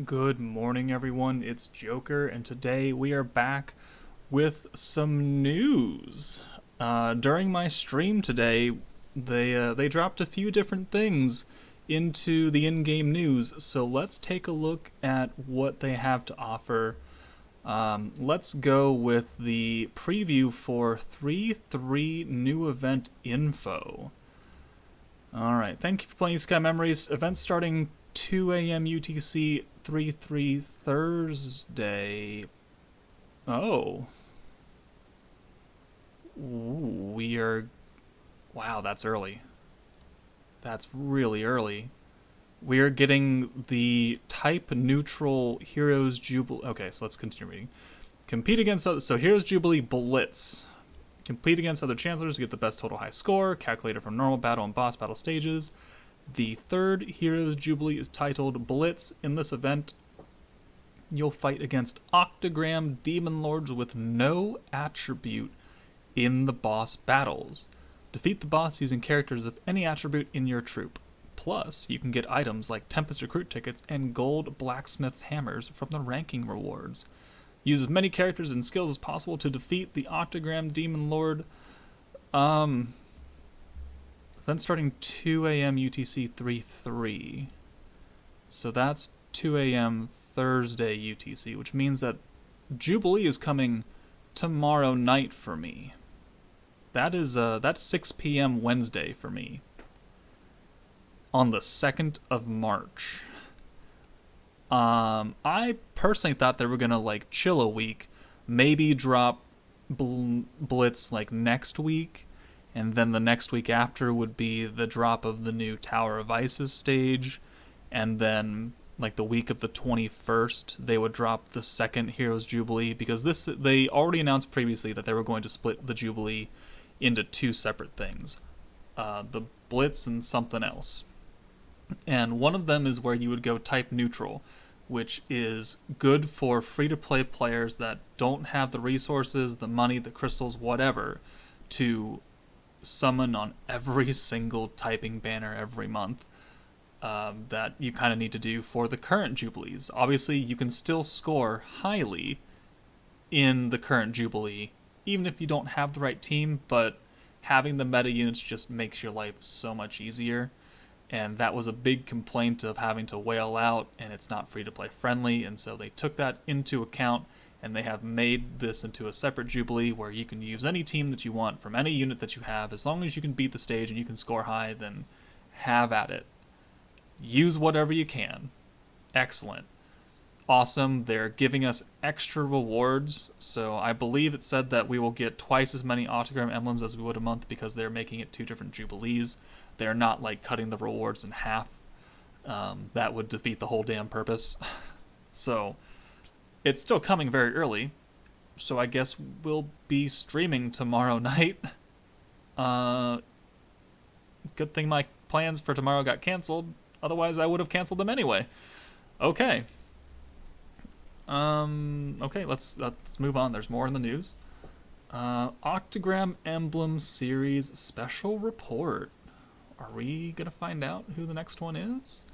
Good morning, everyone. It's Joker, and today we are back with some news. During my stream today, they dropped a few different things into the in-game news. So let's take a look at what they have to offer. Let's go with the preview for 3.3 new event info. Alright, thank you for playing Isekai Memories. Event starting 2 a.m. UTC, 3/3 Thursday. Oh. Ooh, we are... Wow, that's early. That's really early. We are getting the type-neutral Heroes Jubilee... Okay, so let's continue reading. Compete against other... So Heroes Jubilee Blitz. Compete against other Chancellors to get the best total high score, calculated from normal battle and boss battle stages. The third Heroes Jubilee is titled Blitz. In this event, you'll fight against Octagram Demon Lords with no attribute in the boss battles. Defeat the boss using characters of any attribute in your troop. Plus, you can get items like Tempest Recruit tickets and gold blacksmith hammers from the ranking rewards. Use as many characters and skills as possible to defeat the Octagram Demon Lord. Then starting 2 a.m. UTC 3/3. So that's 2 a.m. Thursday UTC, which means that Jubilee is coming tomorrow night for me. That's 6 p.m. Wednesday for me. On the 2nd of March. I personally thought they were gonna chill a week, maybe drop Blitz next week. And then the next week after would be the drop of the new Tower of Isis stage. And then, the week of the 21st, they would drop the second Heroes Jubilee. Because they already announced previously that they were going to split the Jubilee into two separate things. The Blitz and something else. And one of them is where you would go type neutral, which is good for free-to-play players that don't have the resources, the money, the crystals, whatever, to summon on every single typing banner every month that you kind of need to do for the current Jubilees. Obviously, you can still score highly in the current Jubilee, even if you don't have the right team, but having the meta units just makes your life so much easier. And that was a big complaint of having to whale out, and it's not free-to-play friendly, and so they took that into account. And they have made this into a separate Jubilee where you can use any team that you want from any unit that you have. As long as you can beat the stage and you can score high, then have at it. Use whatever you can. Excellent. Awesome. They're giving us extra rewards. So I believe it said that we will get twice as many Autogram emblems as we would a month because they're making it two different Jubilees. They're not cutting the rewards in half. That would defeat the whole damn purpose. So... it's still coming very early, so I guess we'll be streaming tomorrow night. Good thing my plans for tomorrow got canceled. Otherwise, I would have canceled them anyway. Okay. Okay, let's move on. There's more in the news. Octagram Emblem Series Special Report. Are we gonna find out who the next one is?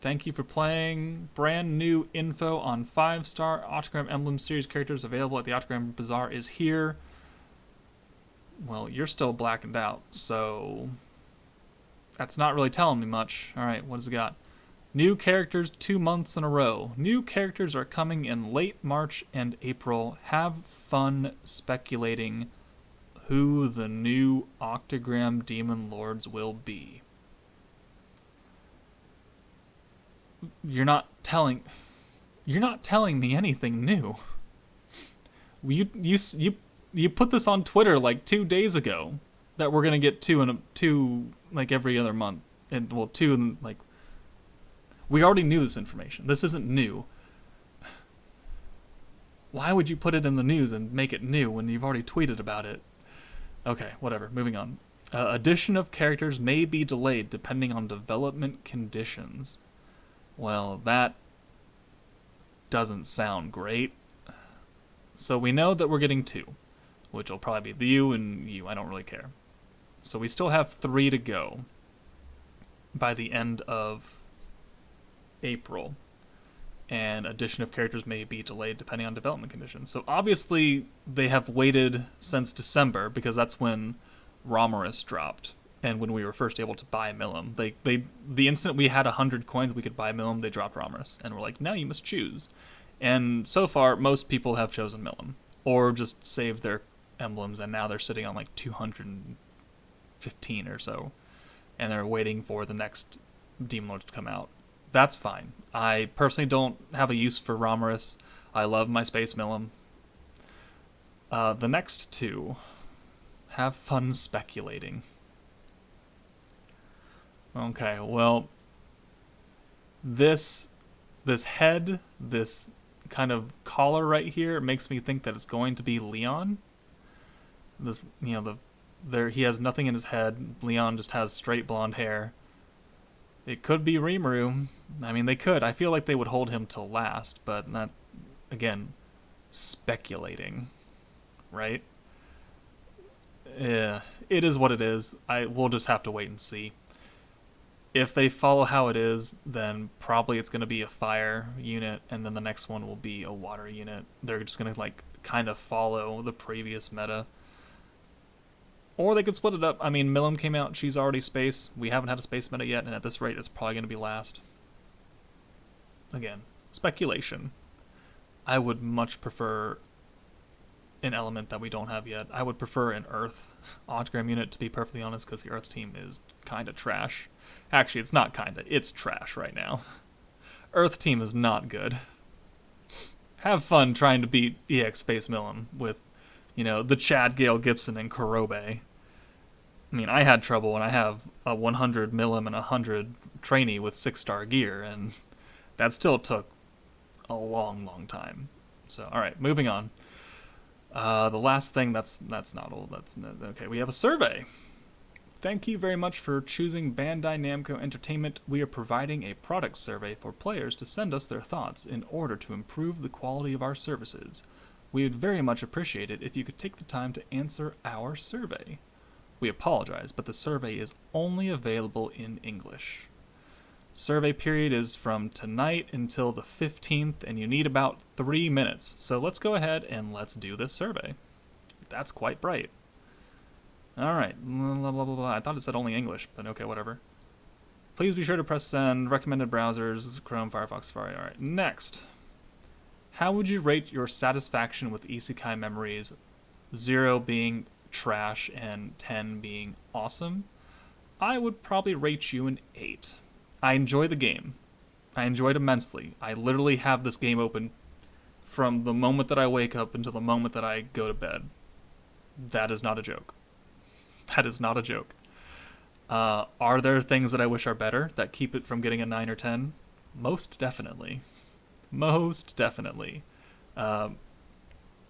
Thank you for playing. Brand new info on 5-star Octagram Emblem Series characters available at the Octagram Bazaar is here. Well, you're still blackened out, so that's not really telling me much. Alright, what does it got? New characters 2 months in a row. New characters are coming in late March and April. Have fun speculating who the new Octagram Demon Lords will be. You're not telling me anything new. You put this on Twitter 2 days ago that we're gonna get two every other month, and two and we already knew this information. This isn't new. Why would you put it in the news and make it new when you've already tweeted about it? Okay, whatever. Moving on. Addition of characters may be delayed depending on development conditions. Well, that doesn't sound great. So we know that we're getting 2, which will probably be you and you. I don't really care. So we still have 3 to go by the end of April. and addition of characters may be delayed depending on development conditions. So obviously they have waited since December because that's when Romorus dropped and when we were first able to buy Milim. The instant we had 100 coins we could buy Milim, they dropped Romorus and we're like, now you must choose. And so far most people have chosen Milim or just saved their emblems, and now they're sitting on like 215 or so, and they're waiting for the next Demon Lord to come out. That's fine. I personally don't have a use for Romorus. I love my Space Milim. The next two, have fun speculating. Okay, well, this head, this kind of collar right here makes me think that it's going to be Leon. This, he has nothing in his head. Leon just has straight blonde hair. It could be Rimuru. I mean, they could. I feel like they would hold him till last, but not, again, speculating, right? Yeah, it is what it is. We'll just have to wait and see. If they follow how it is, then probably it's going to be a fire unit, and then the next one will be a water unit. They're just going to, like, kind of follow the previous meta. Or they could split it up. I mean, Milim came out, she's already space. We haven't had a space meta yet, and at this rate, it's probably going to be last. Again, speculation. I would much prefer an element that we don't have yet. I would prefer an Earth autogram unit, to be perfectly honest, because the Earth team is kind of trash. Actually, it's not kind of. It's trash right now. Earth team is not good. Have fun trying to beat EX Space Milim with, the Chad Gale Gibson and Kurobe. I mean, I had trouble when I have a 100 Milim and 100 trainee with 6-star gear, and that still took a long, long time. So, all right, moving on. The last thing, that's not old. Okay, we have a survey. Thank you very much for choosing Bandai Namco Entertainment. We are providing a product survey for players to send us their thoughts in order to improve the quality of our services. We would very much appreciate it if you could take the time to answer our survey. We apologize, but the survey is only available in English. Survey period is from tonight until the 15th, and you need about 3 minutes. So let's go ahead and let's do this survey. That's quite bright. Alright, blah, blah, blah, blah. I thought it said only English, but okay, whatever. Please be sure to press send. Recommended browsers, Chrome, Firefox, Safari. Alright, next. How would you rate your satisfaction with Isekai Memories? 0 being trash and 10 being awesome? I would probably rate you an 8. I enjoy the game. I enjoy it immensely. I literally have this game open from the moment that I wake up until the moment that I go to bed. That is not a joke. That is not a joke. Are there things that I wish are better that keep it from getting a 9 or 10? Most definitely. Most definitely.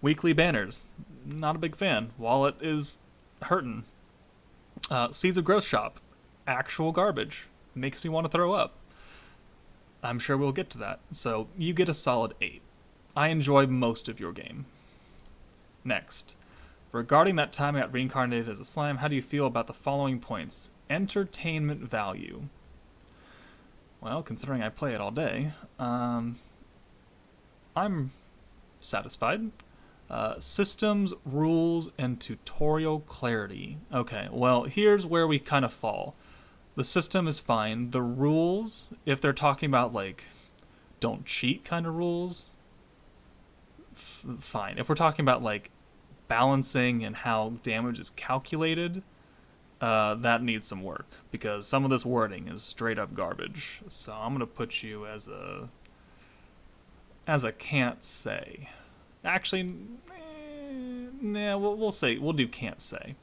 Weekly banners. Not a big fan. Wallet is hurting. Seeds of Growth Shop. Actual garbage. Makes me want to throw up. I'm sure we'll get to that. So you get a solid 8. I enjoy most of your game. Next. Regarding that time I got reincarnated as a slime, how do you feel about the following points? Entertainment value. Well, considering I play it all day, I'm satisfied. Systems, rules, and tutorial clarity. Okay, well, here's where we kind of fall. The system is fine. The rules, if they're talking about, like, don't cheat kind of rules, fine. If we're talking about, like, balancing and how damage is calculated, that needs some work, because some of this wording is straight up garbage. So I'm gonna put you as a can't say. Actually, nah, we'll do can't say.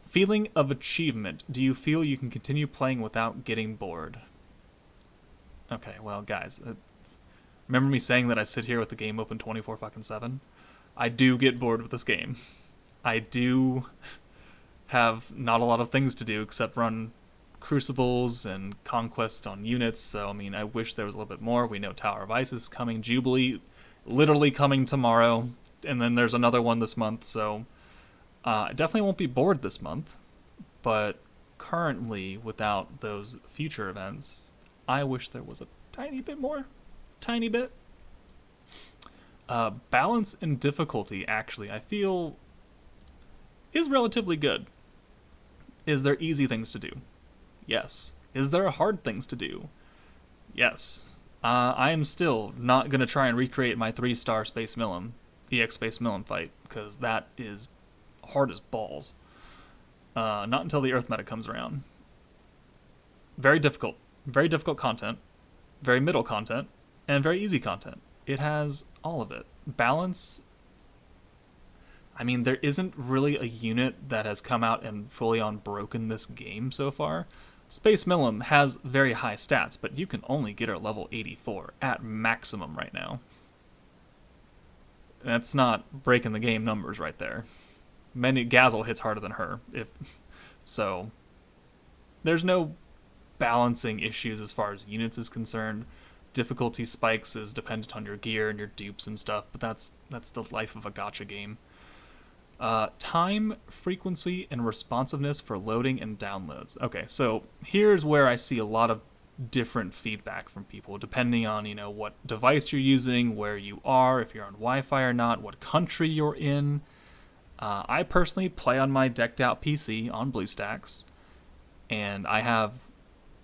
Feeling of achievement. Do you feel you can continue playing without getting bored? Okay, well, guys, remember me saying that I sit here with the game open 24/7? I do get bored with this game. I do have not a lot of things to do except run crucibles and conquest on units, so I mean, I wish there was a little bit more. We know Tower of Ice is coming, Jubilee literally coming tomorrow, and then there's another one this month, so I definitely won't be bored this month, but currently, without those future events, I wish there was a tiny bit more. tiny bit. Balance and difficulty, actually, I feel is relatively good. Is there easy things to do? Yes. Is there hard things to do? Yes. I am still not going to try and recreate my 3-star Space Millum, EX Space Millum fight, because that is hard as balls. Not until the Earth meta comes around. Very difficult. Very difficult content. Very middle content. And very easy content. It has all of it. Balance. I mean, there isn't really a unit that has come out and fully unbroken this game so far. Space Millum has very high stats, but you can only get her level 84 at maximum right now. That's not breaking the game numbers right there. Gazel hits harder than her. So, there's no balancing issues as far as units is concerned. Difficulty spikes is dependent on your gear and your dupes and stuff, but that's the life of a gacha game. Time, frequency, and responsiveness for loading and downloads. Okay, so here's where I see a lot of different feedback from people, depending on, what device you're using, where you are, if you're on Wi-Fi or not, what country you're in. I personally play on my decked out PC on BlueStacks, and I have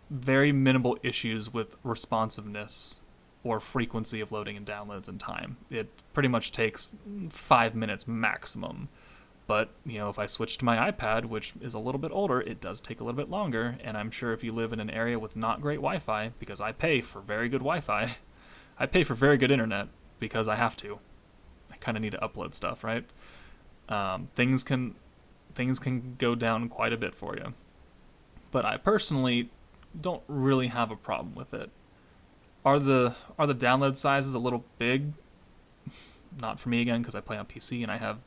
very minimal issues with responsiveness or frequency of loading and downloads and time. It pretty much takes 5 minutes maximum. But, if I switch to my iPad, which is a little bit older, it does take a little bit longer, and I'm sure if you live in an area with not great Wi-Fi, because I pay for very good Wi-Fi, I pay for very good internet, because I have to. I kind of need to upload stuff, right? Things can go down quite a bit for you. But I personally don't really have a problem with it. Are the download sizes a little big? Not for me again, because I play on PC and I have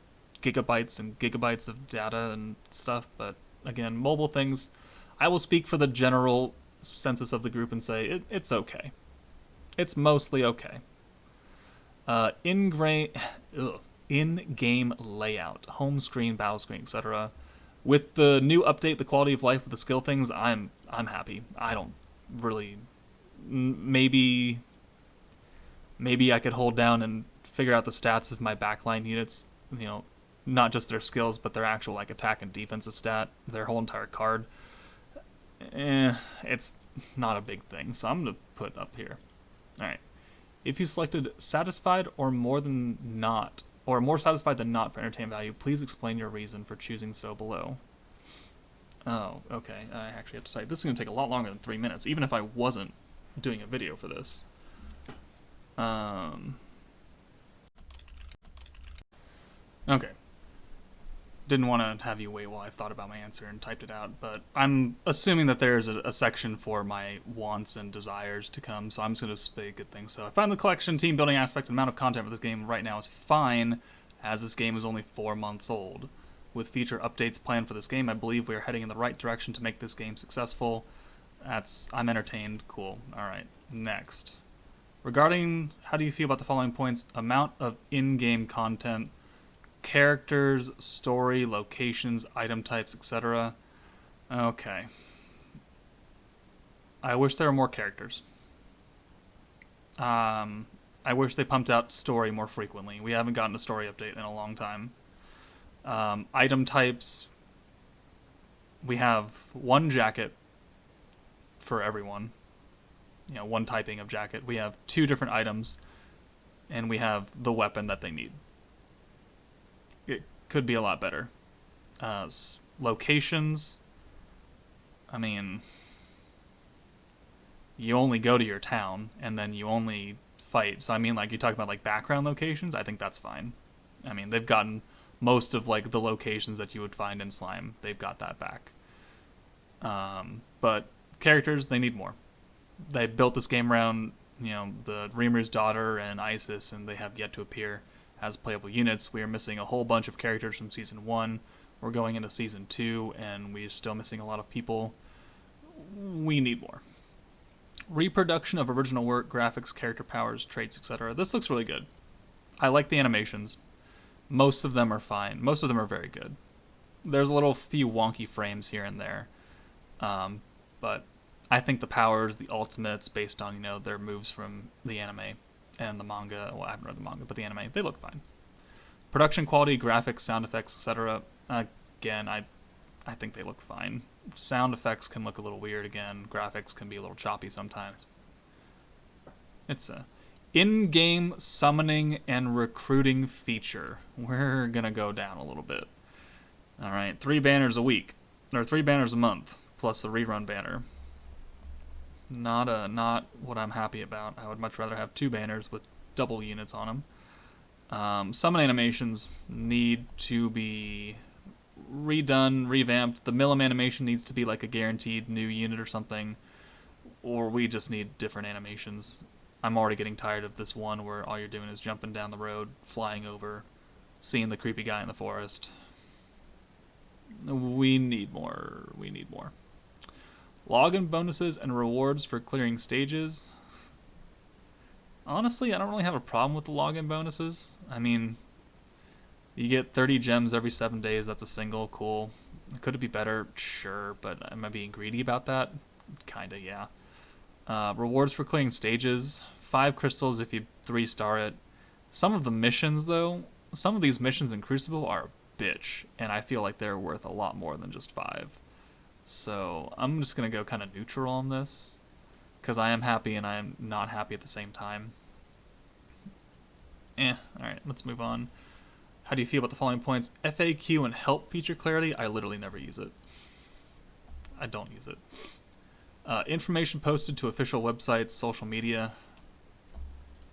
gigabytes and gigabytes of data and stuff. But again, mobile things, I will speak for the general census of the group and say it's okay. It's mostly okay. In-game layout, home screen, battle screen, etc. With the new update, the quality of life with the skill things, I'm happy. I don't really. Maybe I could hold down and figure out the stats of my backline units. Not just their skills, but their actual attack and defensive stat, their whole entire card. It's not a big thing, so I'm gonna put up here. All right. If you selected satisfied or more satisfied than not for entertainment value, please explain your reason for choosing so below. Oh, okay. I actually have to type. This is gonna take a lot longer than 3 minutes, even if I wasn't doing a video for this. Okay. Didn't want to have you wait while I thought about my answer and typed it out, but I'm assuming that there's a section for my wants and desires to come, so I'm just going to say good things. So I find the collection, team building aspect, and amount of content for this game right now is fine, as this game is only 4 months old. With feature updates planned for this game, I believe we are heading in the right direction to make this game successful. I'm entertained. Cool. Alright, next. Regarding how do you feel about the following points: amount of in-game content, characters, story, locations, item types, etc. Okay. I wish there were more characters. I wish they pumped out story more frequently. We haven't gotten a story update in a long time. Item types. We have one jacket for everyone. One typing of jacket. We have 2 different items, and we have the weapon that they need. It could be a lot better. Locations. I mean, you only go to your town, and then you only fight. So I mean, you talk about background locations, I think that's fine. I mean, they've gotten most of the locations that you would find in Slime. They've got that back. But characters, they need more. They built this game around, the Reamer's daughter and Isis, and they have yet to appear as playable units. We are missing a whole bunch of characters from Season 1. We're going into Season 2, and we're still missing a lot of people. We need more. Reproduction of original work, graphics, character powers, traits, etc. This looks really good. I like the animations. Most of them are fine. Most of them are very good. There's a few wonky frames here and there. But I think the powers, the ultimates, based on, their moves from the anime and the manga. Well, I haven't read the manga, but the anime, they look fine. Production quality, graphics, sound effects, etc. Again, I think they look fine. Sound effects can look a little weird again. Graphics can be a little choppy sometimes. It's a in-game summoning and recruiting feature. We're gonna go down a little bit. All right, 3 banners a week, or 3 banners a month, plus the rerun banner. Not what I'm happy about. I would much rather have 2 banners with double units on them. Summon animations need to be redone, revamped. The Milim animation needs to be like a guaranteed new unit or something, or we just need different animations. I'm already getting tired of this one where all you're doing is jumping down the road, flying over, seeing the creepy guy in the forest. We need more. Login bonuses and rewards for clearing stages. Honestly, I don't really have a problem with the login bonuses. I mean, you get 30 gems every 7 days. That's a single. Cool. Could it be better? Sure, but am I being greedy about that? Kinda, yeah. Rewards for clearing stages. 5 crystals if you 3-star it. Some of the missions, though, some of these missions in Crucible are a bitch, and I feel like they're worth a lot more than just 5. So I'm just going to go kind of neutral on this, because I am happy and I am not happy at the same time. Alright, let's move on. How do you feel about the following points? FAQ and help feature clarity, I literally never use it. I don't use it. Information posted to official websites, social media.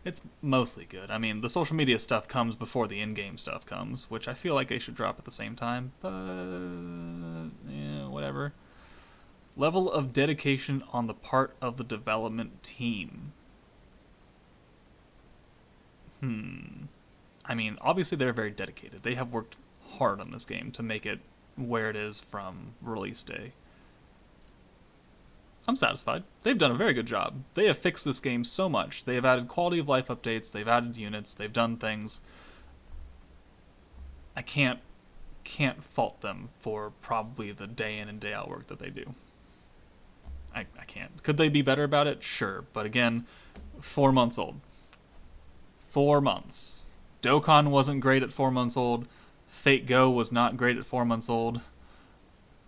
It's mostly good. I mean, the social media stuff comes before the in-game stuff comes, which I feel like they should drop at the same time, but yeah, whatever. Level of dedication on the part of the development team. I mean, obviously they're very dedicated. They have worked hard on this game to make it where it is from release day. I'm satisfied. They've done a very good job. They have fixed this game so much. They have added quality of life updates. They've added units. They've done things. I can't fault them for probably the day in and day out work that they do. I can't. Could they be better about it? Sure. But again, 4 months old. 4 months. Dokkan wasn't great at 4 months old. Fate Go was not great at 4 months old.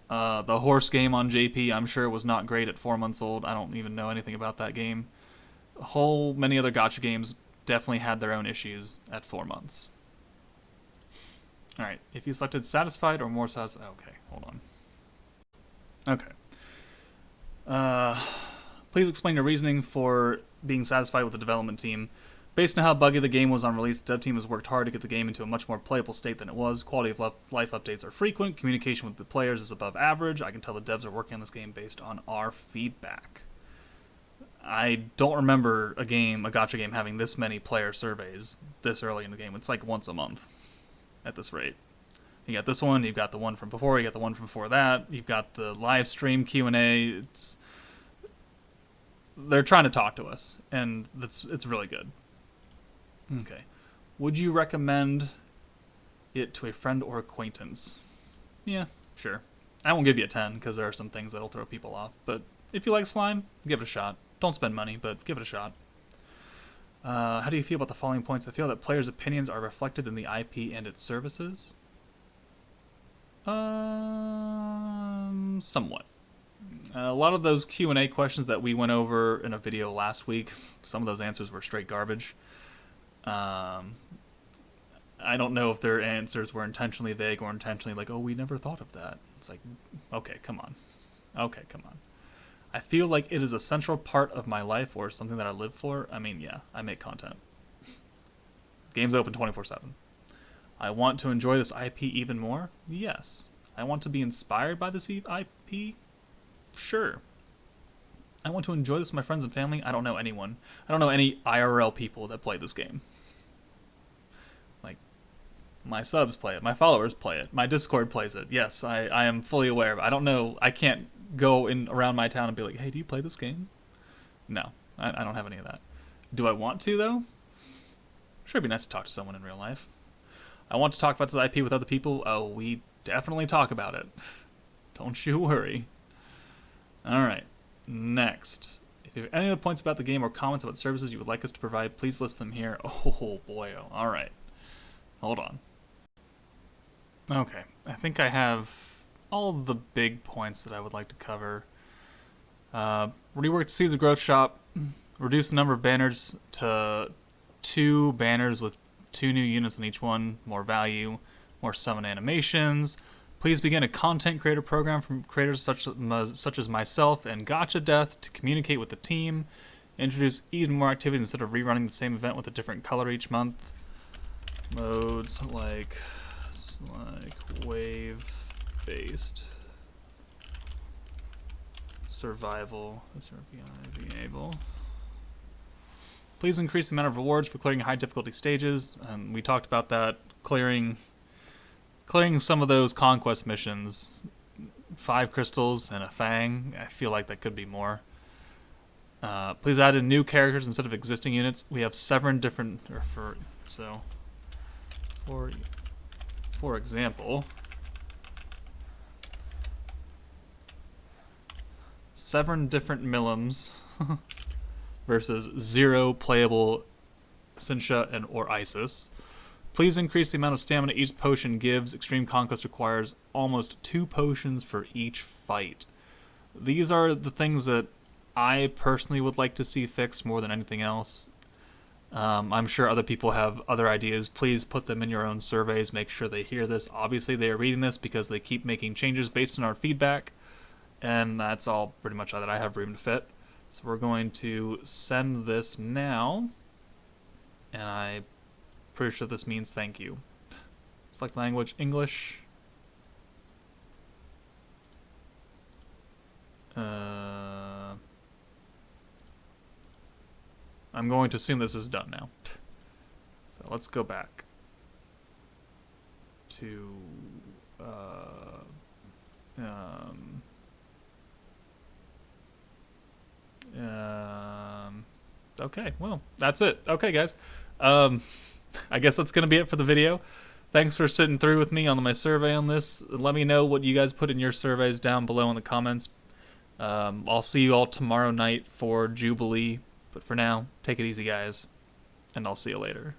The horse game on JP, I'm sure, was not great at 4 months old. I don't even know anything about that game. Many other gacha games definitely had their own issues at 4 months. Alright, if you selected satisfied or more satisfied... Okay, hold on. Okay. Please explain your reasoning for being satisfied with the development team. Based on how buggy the game was on release, the dev team has worked hard to get the game into a much more playable state than it was. Quality of life updates are frequent. Communication with the players is above average. I can tell the devs are working on this game based on our feedback. I don't remember a gacha game, having this many player surveys this early in the game. It's like once a month at this rate. You got this one, you've got the one from before, you got the one from before that, you've got the live stream Q&A. They're trying to talk to us, and it's really good. Okay. Would you recommend it to a friend or acquaintance? Yeah, sure. I won't give you a 10 because there are some things that'll throw people off. But if you like slime, give it a shot. Don't spend money, but give it a shot. How do you feel about the following points? I feel that players' opinions are reflected in the IP and its services. Somewhat. A lot of those Q&A questions that we went over in a video last week, some of those answers were straight garbage. I don't know if their answers were intentionally vague or intentionally like, oh, we never thought of that. It's like, okay, come on. I feel like it is a central part of my life or something that I live for. I mean, yeah, I make content. Game's open 24/7. I want to enjoy this IP even more? Yes. I want to be inspired by this IP? Sure. I want to enjoy this with my friends and family? I don't know anyone. I don't know any IRL people that play this game. Like, my subs play it, my followers play it, my Discord plays it. Yes, I am fully aware of it. I don't know, I can't go around my town and be like, hey, do you play this game? No, I don't have any of that. Do I want to, though? Sure, it'd be nice to talk to someone in real life. I want to talk about this IP with other people. Oh, we definitely talk about it. Don't you worry. Alright. Next, if you have any other points about the game or comments about services you would like us to provide, please list them here. Oh boy, all right. Hold on. Okay, I think I have all the big points that I would like to cover. Rework the Seeds of Growth shop. Reduce the number of banners to 2 banners with 2 new units in each one. More value. More summon animations. Please begin a content creator program from creators such as myself and Gotcha Death to communicate with the team. Introduce even more activities instead of rerunning the same event with a different color each month. Modes like wave-based survival. Enable. Please increase the amount of rewards for clearing high difficulty stages. And we talked about that. Clearing some of those conquest missions. 5 crystals and a fang. I feel like that could be more. Please add in new characters instead of existing units. We have 7 different. For example, 7 different Millims versus 0 playable Sinsha and or Isis. Please increase the amount of stamina each potion gives. Extreme Conquest requires almost 2 potions for each fight. These are the things that I personally would like to see fixed more than anything else. I'm sure other people have other ideas. Please put them in your own surveys. Make sure they hear this. Obviously, they are reading this because they keep making changes based on our feedback. And that's all pretty much that I have room to fit. So we're going to send this now. And I'm pretty sure this means thank you. Select language, English. I'm going to assume this is done now. So let's go back to okay, well, that's it. Okay, guys. I guess that's going to be it for the video. Thanks for sitting through with me on my survey on this. Let me know what you guys put in your surveys down below in the comments. I'll see you all tomorrow night for Jubilee. But for now, take it easy, guys, and I'll see you later.